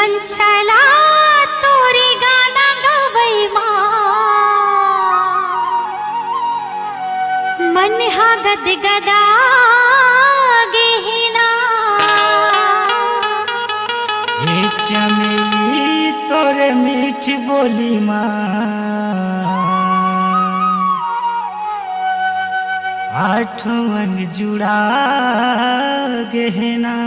मन चला तोरी गाना गवई मन हा गद गदा गेहिना। हे चमेली तोरे मीठी बोली माँ आठों अंग जुड़ा गहना।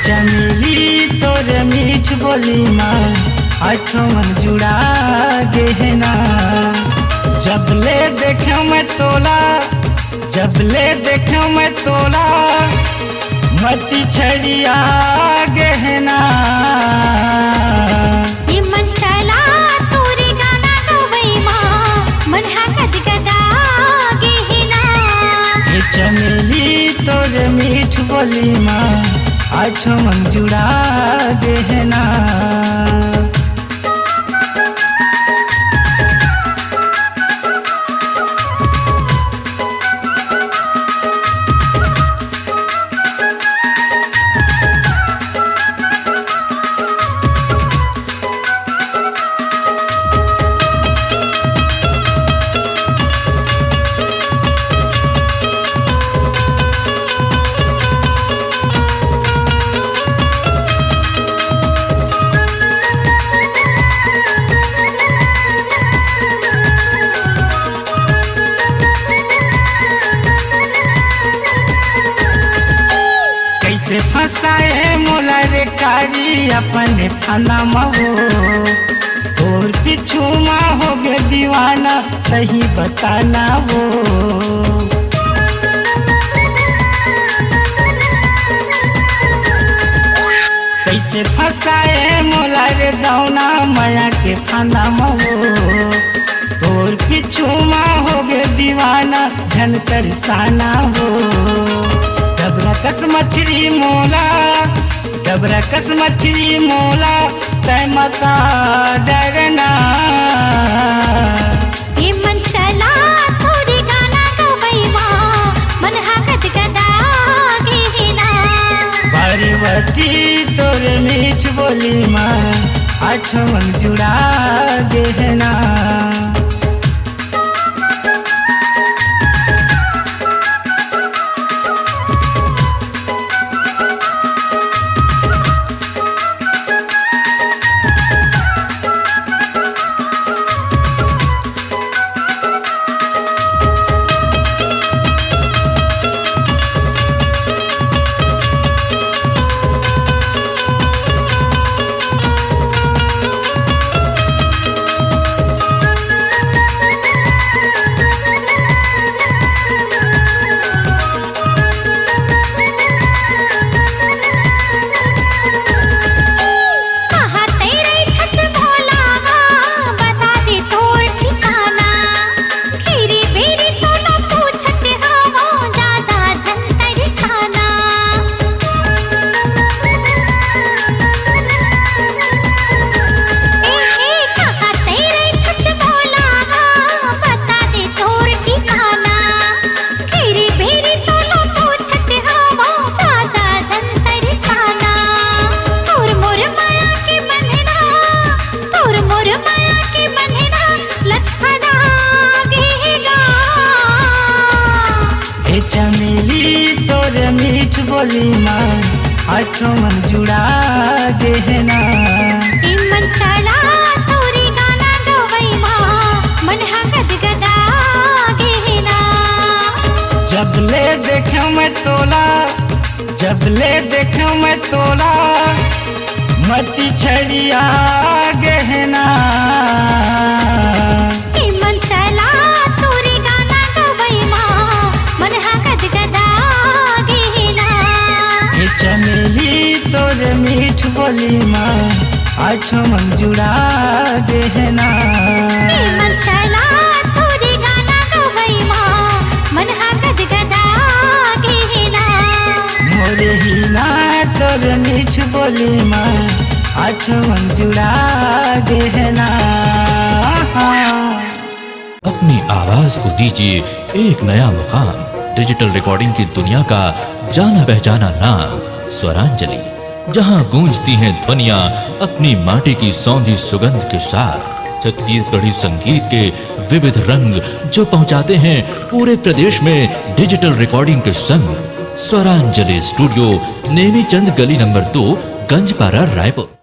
चमेली तोरे मीठ बोली माँ आठों मन जुड़ा गहना। जबले देखो मैं तोला जबले देखो मैं तोला मती छड़िया गहना। ये मन चला तोरे गाना गवई माँ मन हा गद गदा गेहिना। ये चमेली तोरे मीठ बोली माँ आठों मन जुड़ा गहना। फसाए मोला रे कारी अपने फना महो और पिछू माँ हो गए दीवाना सही बताना वो। कैसे फसाए मोला रे दौना माया के फना महो और पिछू माँ हो गए दीवाना झन तरसाना वो। डबरा कस मछली मोला डबरा कस मछली मोला तय मता डरना। ये मन चला तोरे गाना गवई माँ मन हा गद गदा गेहिना। पार्वती तोरे मीठ बोली माँ आठों मन जुड़ा गहना। चमेली तोरे मीठ बोली माँ आठों मन जुड़ा गहना। मन चला तोरे गाना गवई माँ मन हा गद गदा गेहिना। जबले देखो मैं तोला जबले देखो मैं तोला मती छड़िया गहना। मन चला तोरे गाना गवई माँ मन हा गद गदा बोली माँ आठों मन जुड़ा देना। मन चला तोरी गाना गवई माँ मन हा गदगदा गेना। मोरे ही ना तोर मीठ बोली माँ आठों मन जुड़ा देना। अपनी आवाज को दीजिए एक नया मुकाम। डिजिटल रिकॉर्डिंग की दुनिया का जाना पहचाना नाम स्वरांजलि, जहां गूंजती हैं ध्वनियां अपनी माटी की सौंधी सुगंध के साथ। छत्तीसगढ़ी संगीत के विविध रंग जो पहुंचाते हैं पूरे प्रदेश में डिजिटल रिकॉर्डिंग के संग। स्वरांजलि स्टूडियो, नेमीचंद गली नंबर 2, गंजपारा, रायपुर।